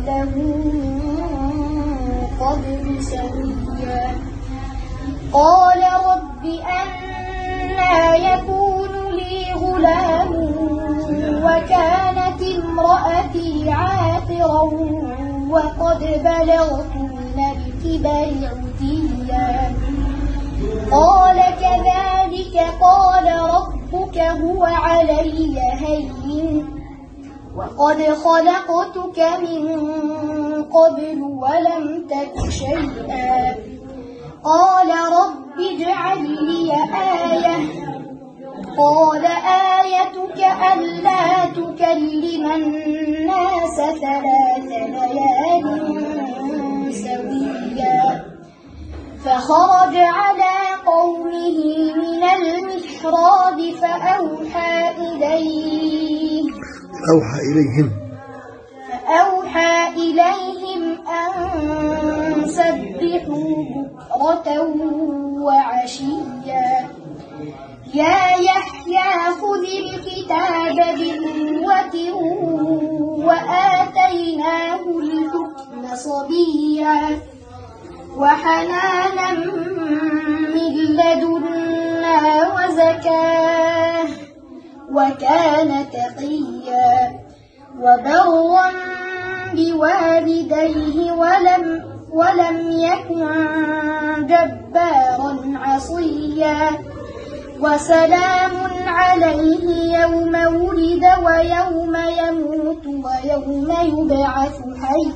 له من قبل سميا قال رب أنى يكون لي غلام وكانت امرأتي عاقرا وقد بلغت من الكبر عتيا قال كذلك قال ربك هو علي هين وقد خلقتك من قبل ولم تك شيئا قال رب اجعل لي آية قال آيتك ألا تكلم الناس 3 ليال سويا فخرج على قومه من المحراب فأوحى إليهم أن سبحوا بكرة وعشيا يا يحيى خذ الكتاب بقوة وآتيناه الحكم صبيا وحنانا من لدنا وزكاة وكان تقيا وبرا بوالديه ولم يكن جبارا عصيا وسلام عليه يوم ولد ويوم يموت ويوم يبعث حيا.